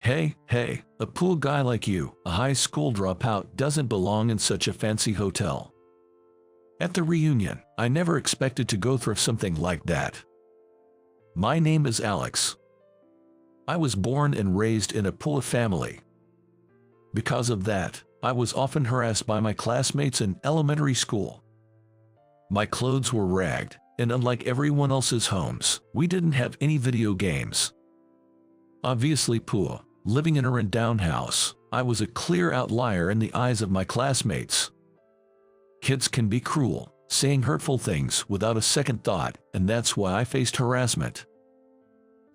Hey, a poor guy like you, a high school dropout, doesn't belong in such a fancy hotel. At the reunion, I never expected to go through something like that. My name is Alex. I was born and raised in a poor family. Because of that, I was often harassed by my classmates in elementary school. My clothes were ragged, and unlike everyone else's homes, we didn't have any video games. Obviously poor, living in a run-down house, I was a clear outlier in the eyes of my classmates. Kids can be cruel, saying hurtful things without a second thought, and that's why I faced harassment.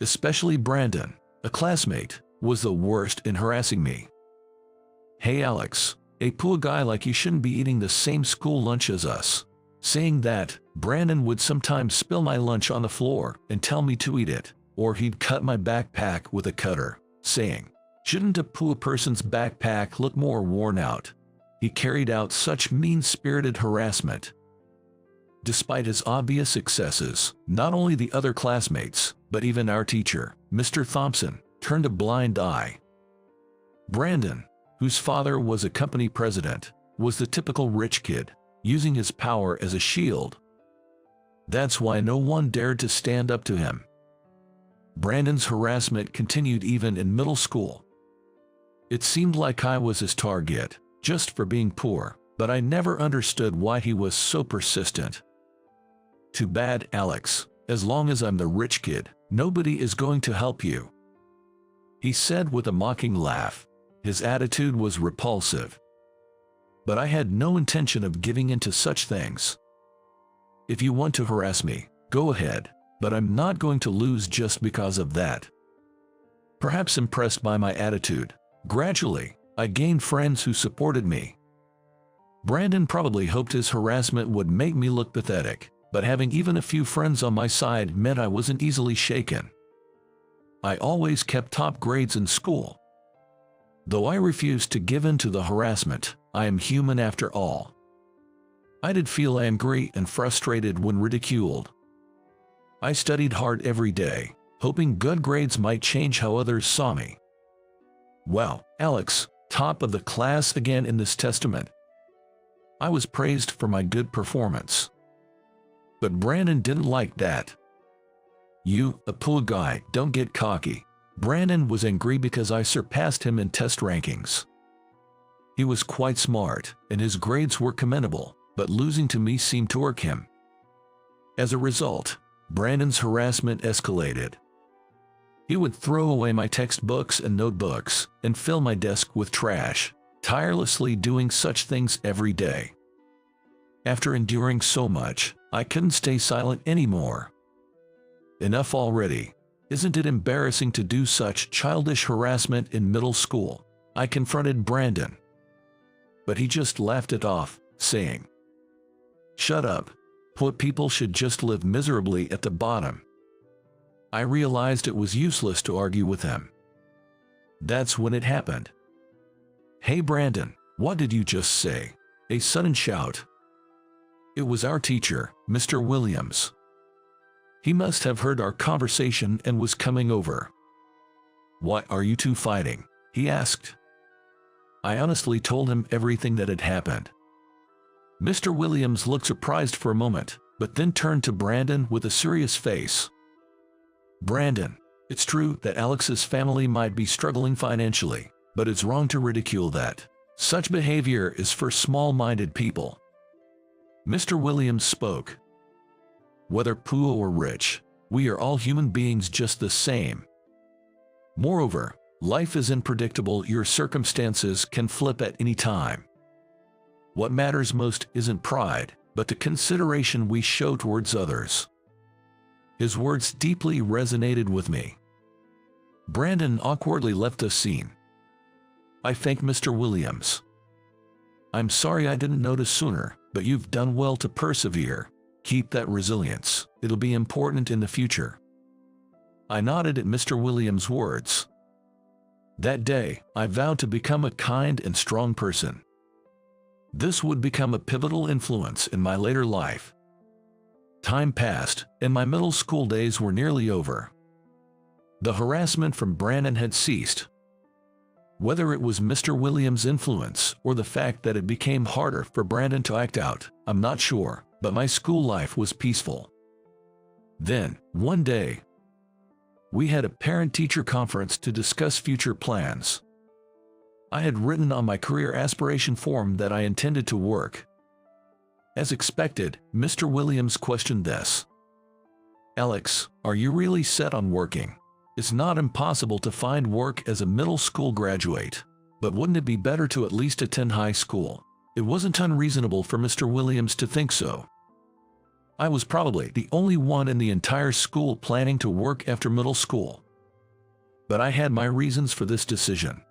Especially Brandon, a classmate, was the worst in harassing me. "Hey Alex, a poor guy like you shouldn't be eating the same school lunch as us." Saying that, Brandon would sometimes spill my lunch on the floor and tell me to eat it, or he'd cut my backpack with a cutter, saying, "Shouldn't a poor person's backpack look more worn out?" He carried out such mean-spirited harassment. Despite his obvious successes, not only the other classmates, but even our teacher, Mr. Thompson, turned a blind eye. Brandon, whose father was a company president, was the typical rich kid, using his power as a shield. That's why no one dared to stand up to him. Brandon's harassment continued even in middle school. It seemed like I was his target, just for being poor, but I never understood why he was so persistent. "Too bad, Alex. As long as I'm the rich kid, nobody is going to help you," he said with a mocking laugh. His attitude was repulsive. But I had no intention of giving in to such things. "If you want to harass me, go ahead, but I'm not going to lose just because of that." Perhaps impressed by my attitude, gradually, I gained friends who supported me. Brandon probably hoped his harassment would make me look pathetic, but having even a few friends on my side meant I wasn't easily shaken. I always kept top grades in school. Though I refused to give in to the harassment, I am human after all. I did feel angry and frustrated when ridiculed. I studied hard every day, hoping good grades might change how others saw me. Well, Alex, top of the class again in this testament. I was praised for my good performance. But Brandon didn't like that. "You, a poor guy, don't get cocky." Brandon was angry because I surpassed him in test rankings. He was quite smart, and his grades were commendable, but losing to me seemed to irk him. As a result, Brandon's harassment escalated. He would throw away my textbooks and notebooks, and fill my desk with trash, tirelessly doing such things every day. After enduring so much, I couldn't stay silent anymore. Enough already. Isn't it embarrassing to do such childish harassment in middle school? I confronted Brandon. But he just laughed it off, saying, "Shut up. Poor people should just live miserably at the bottom." I realized it was useless to argue with him. That's when it happened. "Hey Brandon, what did you just say?" A sudden shout. It was our teacher, Mr. Williams. He must have heard our conversation and was coming over. "Why are you two fighting?" he asked. I honestly told him everything that had happened. Mr. Williams looked surprised for a moment, but then turned to Brandon with a serious face. "Brandon, it's true that Alex's family might be struggling financially, but it's wrong to ridicule that. Such behavior is for small-minded people." Mr. Williams spoke. "Whether poor or rich, we are all human beings just the same. Moreover, life is unpredictable. Your circumstances can flip at any time. What matters most isn't pride, but the consideration we show towards others." His words deeply resonated with me. Brandon awkwardly left the scene. I thanked Mr. Williams. "I'm sorry I didn't notice sooner, but you've done well to persevere. Keep that resilience. It'll be important in the future." I nodded at Mr. Williams' words. That day, I vowed to become a kind and strong person. This would become a pivotal influence in my later life. Time passed, and my middle school days were nearly over. The harassment from Brandon had ceased. Whether it was Mr. Williams' influence or the fact that it became harder for Brandon to act out, I'm not sure, but my school life was peaceful. Then, one day, we had a parent-teacher conference to discuss future plans. I had written on my career aspiration form that I intended to work. As expected, Mr. Williams questioned this. "Alex, are you really set on working? It's not impossible to find work as a middle school graduate, but wouldn't it be better to at least attend high school?" It wasn't unreasonable for Mr. Williams to think so. I was probably the only one in the entire school planning to work after middle school. But I had my reasons for this decision.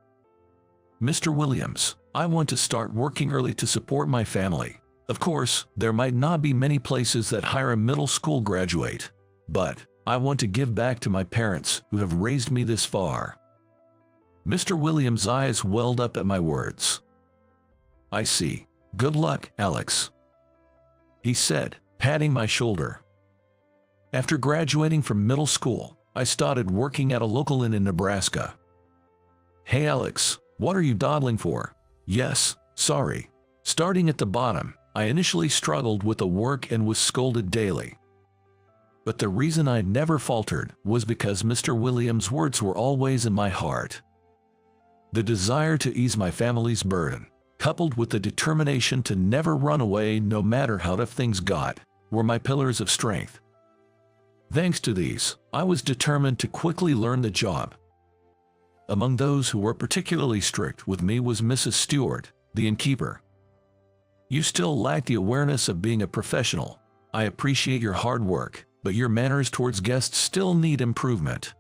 "Mr. Williams, I want to start working early to support my family. Of course, there might not be many places that hire a middle school graduate, but I want to give back to my parents who have raised me this far." Mr. Williams' eyes welled up at my words. "I see. Good luck, Alex," he said, patting my shoulder. After graduating from middle school, I started working at a local inn in Nebraska. "Hey Alex, what are you dawdling for?" "Yes, sorry." Starting at the bottom, I initially struggled with the work and was scolded daily. But the reason I never faltered was because Mr. Williams' words were always in my heart. The desire to ease my family's burden, coupled with the determination to never run away no matter how tough things got, were my pillars of strength. Thanks to these, I was determined to quickly learn the job. Among those who were particularly strict with me was Mrs. Stewart, the innkeeper. "You still lack the awareness of being a professional. I appreciate your hard work, but your manners towards guests still need improvement."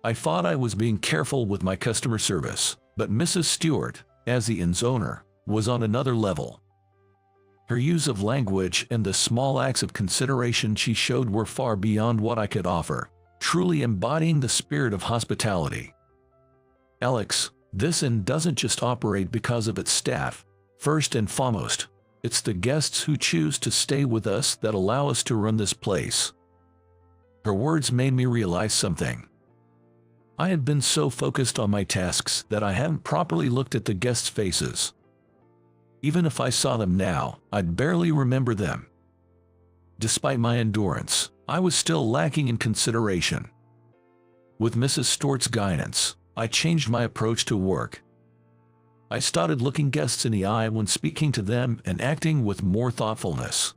I thought I was being careful with my customer service, but Mrs. Stewart, as the inn's owner, was on another level. Her use of language and the small acts of consideration she showed were far beyond what I could offer, truly embodying the spirit of hospitality. "Alex, this inn doesn't just operate because of its staff. First and foremost, it's the guests who choose to stay with us that allow us to run this place." Her words made me realize something. I had been so focused on my tasks that I hadn't properly looked at the guests' faces. Even if I saw them now, I'd barely remember them. Despite my endurance, I was still lacking in consideration. With Mrs. Stewart's guidance, I changed my approach to work. I started looking guests in the eye when speaking to them and acting with more thoughtfulness.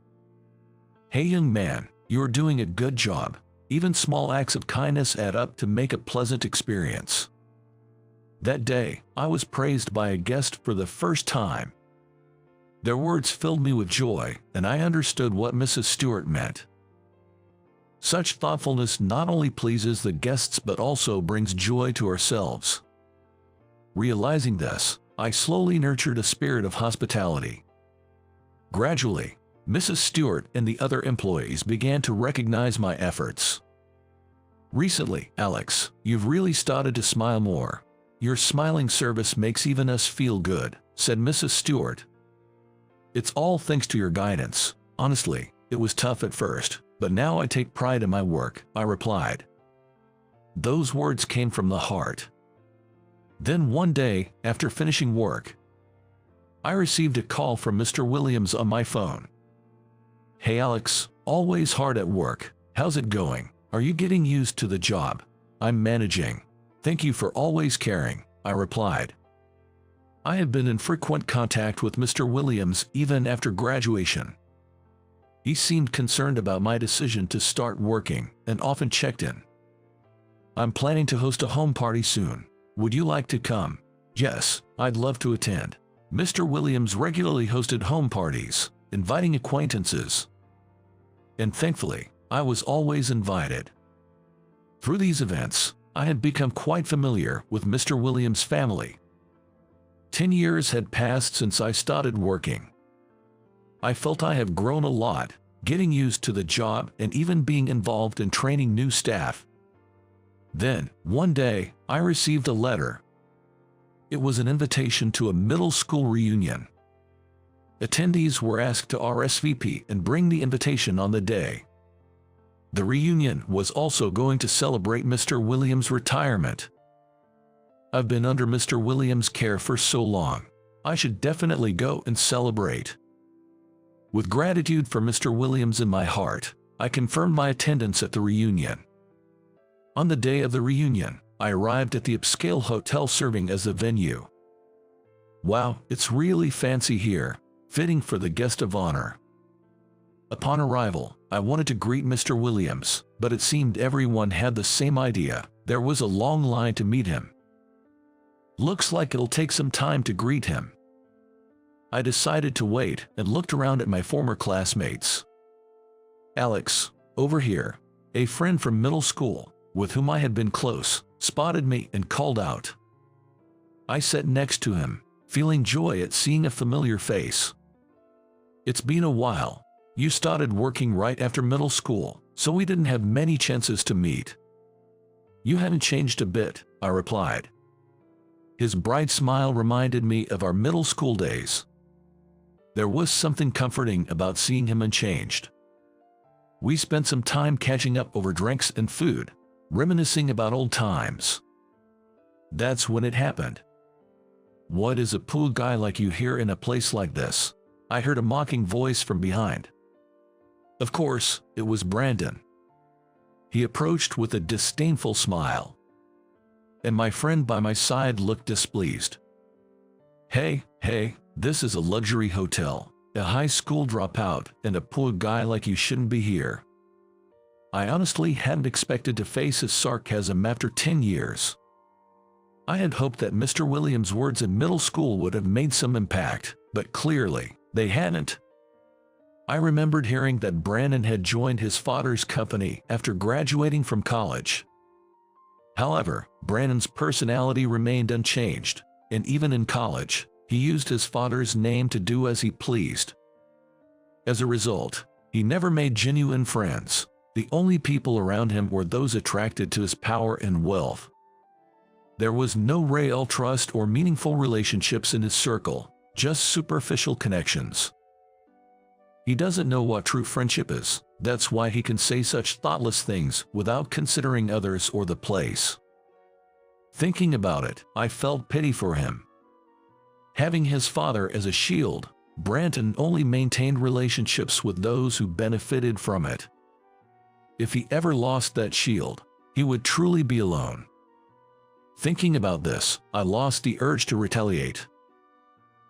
"Hey young man, you're doing a good job. Even small acts of kindness add up to make a pleasant experience." That day, I was praised by a guest for the first time. Their words filled me with joy, and I understood what Mrs. Stewart meant. Such thoughtfulness not only pleases the guests but also brings joy to ourselves. Realizing this, I slowly nurtured a spirit of hospitality. Gradually, Mrs. Stewart and the other employees began to recognize my efforts. "Recently, Alex, you've really started to smile more. Your smiling service makes even us feel good," said Mrs. Stewart. "It's all thanks to your guidance. Honestly, it was tough at first, but now I take pride in my work," I replied. Those words came from the heart. Then one day, after finishing work, I received a call from Mr. Williams on my phone. "Hey Alex, always hard at work. How's it going? Are you getting used to the job?" "I'm managing. Thank you for always caring," I replied. I had been in frequent contact with Mr. Williams even after graduation. He seemed concerned about my decision to start working and often checked in. "I'm planning to host a home party soon. Would you like to come?" "Yes, I'd love to attend." Mr. Williams regularly hosted home parties, inviting acquaintances. And thankfully, I was always invited. Through these events, I had become quite familiar with Mr. Williams' family. 10 years had passed since I started working. I felt I have grown a lot, getting used to the job and even being involved in training new staff. Then, one day, I received a letter. It was an invitation to a middle school reunion. Attendees were asked to RSVP and bring the invitation on the day. The reunion was also going to celebrate Mr. Williams' retirement. I've been under Mr. Williams' care for so long. I should definitely go and celebrate. With gratitude for Mr. Williams in my heart, I confirmed my attendance at the reunion. On the day of the reunion, I arrived at the upscale hotel serving as the venue. Wow, it's really fancy here, fitting for the guest of honor. Upon arrival, I wanted to greet Mr. Williams, but it seemed everyone had the same idea. There was a long line to meet him. Looks like it'll take some time to greet him. I decided to wait and looked around at my former classmates. Alex, over here, a friend from middle school, with whom I had been close, spotted me and called out. I sat next to him, feeling joy at seeing a familiar face. It's been a while. You started working right after middle school, so we didn't have many chances to meet. You haven't changed a bit, I replied. His bright smile reminded me of our middle school days. There was something comforting about seeing him unchanged. We spent some time catching up over drinks and food, reminiscing about old times. That's when it happened. What is a pool guy like you here in a place like this? I heard a mocking voice from behind. Of course, it was Brandon. He approached with a disdainful smile. And my friend by my side looked displeased. Hey, this is a luxury hotel, a high school dropout, and a poor guy like you shouldn't be here. I honestly hadn't expected to face his sarcasm after 10 years. I had hoped that Mr. Williams' words in middle school would have made some impact, but clearly, they hadn't. I remembered hearing that Brandon had joined his father's company after graduating from college. However, Brandon's personality remained unchanged, and even in college, he used his father's name to do as he pleased. As a result, he never made genuine friends. The only people around him were those attracted to his power and wealth. There was no real trust or meaningful relationships in his circle, just superficial connections. He doesn't know what true friendship is. That's why he can say such thoughtless things without considering others or the place. Thinking about it, I felt pity for him. Having his father as a shield, Brandon only maintained relationships with those who benefited from it. If he ever lost that shield, he would truly be alone. Thinking about this, I lost the urge to retaliate.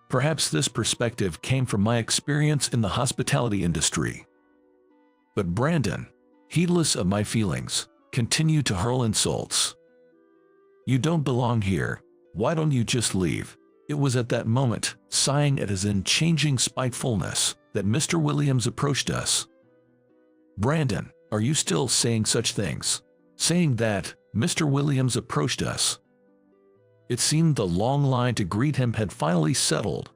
Perhaps this perspective came from my experience in the hospitality industry. But Brandon, heedless of my feelings, continued to hurl insults. You don't belong here. Why don't you just leave? It was at that moment, sighing at his unchanging spitefulness, that Mr. Williams approached us. Brandon, are you still saying such things? Saying that, Mr. Williams approached us. It seemed the long line to greet him had finally settled.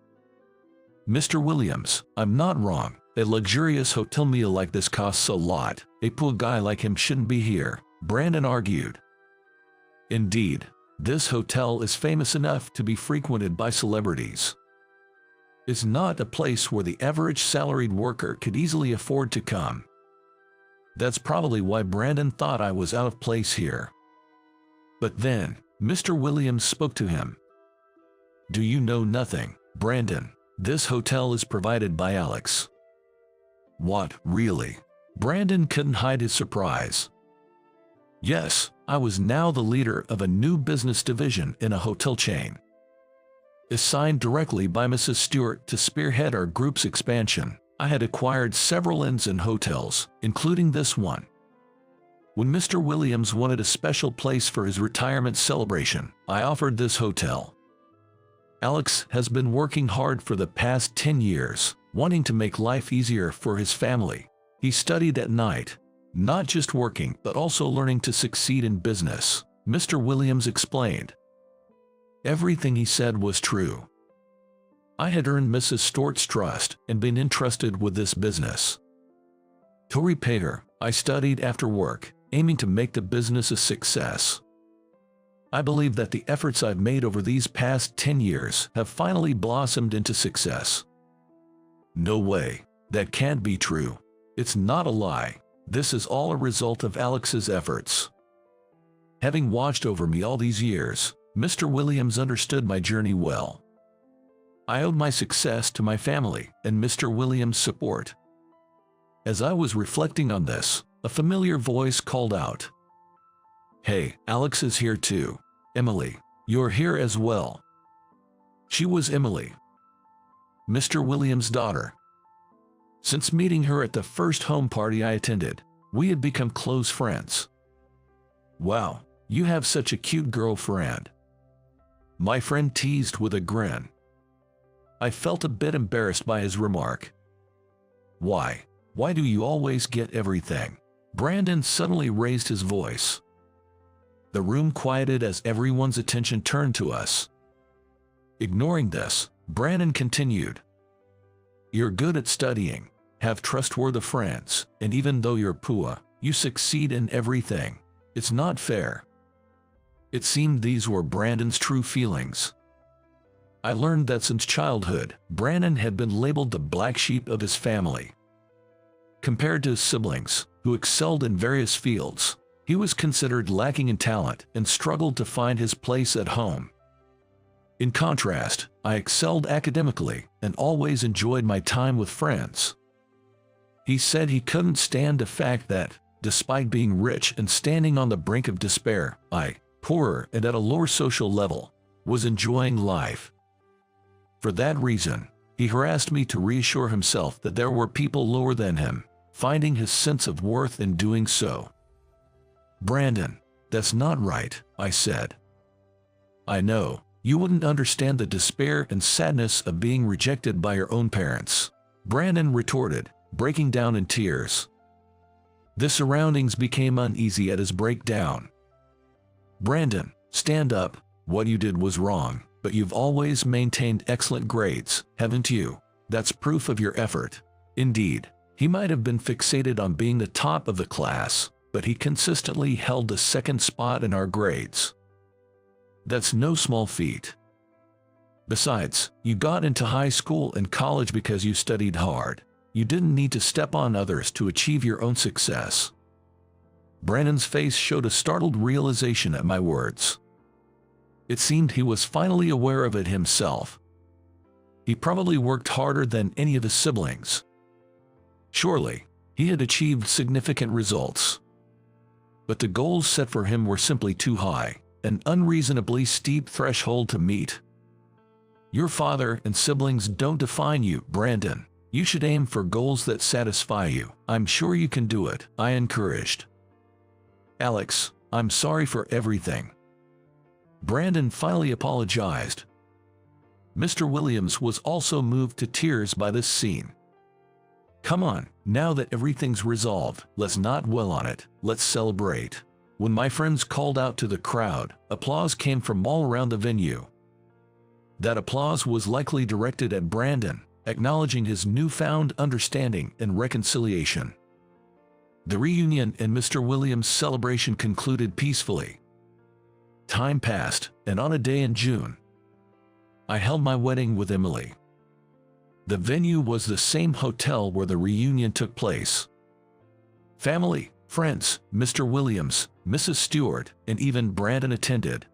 Mr. Williams, I'm not wrong. A luxurious hotel meal like this costs a lot. A poor guy like him shouldn't be here, Brandon argued. Indeed, this hotel is famous enough to be frequented by celebrities. It's not a place where the average salaried worker could easily afford to come. That's probably why Brandon thought I was out of place here. But then, Mr. Williams spoke to him. Do you know nothing, Brandon? This hotel is provided by Alex. What, really? Brandon couldn't hide his surprise. Yes, I was now the leader of a new business division in a hotel chain. Assigned directly by Mrs. Stewart to spearhead our group's expansion, I had acquired several inns and hotels, including this one. When Mr. Williams wanted a special place for his retirement celebration, I offered this hotel. Alex has been working hard for the past 10 years, wanting to make life easier for his family. He studied at night, not just working but also learning to succeed in business, Mr. Williams explained. Everything he said was true. I had earned Mrs. Stewart's trust and been entrusted with this business. To repay her, I studied after work, aiming to make the business a success. I believe that the efforts I've made over these past 10 years have finally blossomed into success. No way. That can't be true. It's not a lie. This is all a result of Alex's efforts. Having watched over me all these years, Mr. Williams understood my journey well. I owed my success to my family and Mr. Williams' support. As I was reflecting on this, a familiar voice called out, "Hey, Alex is here too. Emily, you're here as well." She was Emily, Mr. Williams' daughter. Since meeting her at the first home party I attended, we had become close friends. "Wow, you have such a cute girlfriend," my friend teased with a grin. I felt a bit embarrassed by his remark. Why do you always get everything?" Brandon suddenly raised his voice. The room quieted as everyone's attention turned to us. Ignoring this, Brandon continued, "You're good at studying, have trustworthy friends, and even though you're poor, you succeed in everything. It's not fair." It seemed these were Brandon's true feelings. I learned that since childhood, Brandon had been labeled the black sheep of his family. Compared to his siblings, who excelled in various fields, he was considered lacking in talent and struggled to find his place at home. In contrast, I excelled academically and always enjoyed my time with friends. He said he couldn't stand the fact that, despite being rich and standing on the brink of despair, I, poorer and at a lower social level, was enjoying life. For that reason, he harassed me to reassure himself that there were people lower than him, finding his sense of worth in doing so. "Brandon, that's not right," I said. "I know, you wouldn't understand the despair and sadness of being rejected by your own parents," Brandon retorted, breaking down in tears. The surroundings became uneasy at his breakdown. "Brandon, stand up, what you did was wrong, but you've always maintained excellent grades, haven't you? That's proof of your effort." Indeed, he might have been fixated on being the top of the class, but he consistently held the second spot in our grades. That's no small feat. Besides, you got into high school and college because you studied hard. You didn't need to step on others to achieve your own success. Brandon's face showed a startled realization at my words. It seemed he was finally aware of it himself. He probably worked harder than any of his siblings. Surely, he had achieved significant results. But the goals set for him were simply too high, an unreasonably steep threshold to meet. Your father and siblings don't define you, Brandon. You should aim for goals that satisfy you. I'm sure you can do it, I encouraged. Alex, I'm sorry for everything. Brandon finally apologized. Mr. Williams was also moved to tears by this scene. Come on, now that everything's resolved, let's not dwell on it, let's celebrate. When my friends called out to the crowd, applause came from all around the venue. That applause was likely directed at Brandon, acknowledging his newfound understanding and reconciliation. The reunion and Mr. Williams' celebration concluded peacefully. Time passed, and on a day in June, I held my wedding with Emily. The venue was the same hotel where the reunion took place. Family, friends, Mr. Williams, Mrs. Stewart, and even Brandon attended.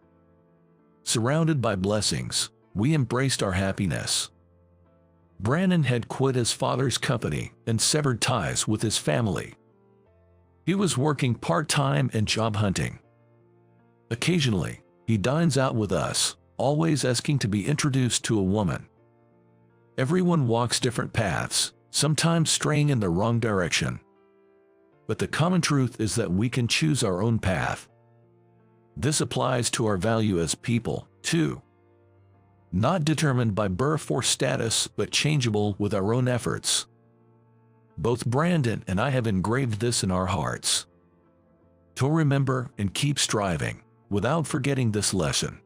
Surrounded by blessings, we embraced our happiness. Brandon had quit his father's company and severed ties with his family. He was working part-time and job hunting. Occasionally, he dines out with us, always asking to be introduced to a woman. Everyone walks different paths, sometimes straying in the wrong direction. But the common truth is that we can choose our own path. This applies to our value as people, too. Not determined by birth or status, but changeable with our own efforts. Both Brandon and I have engraved this in our hearts. To remember and keep striving, without forgetting this lesson.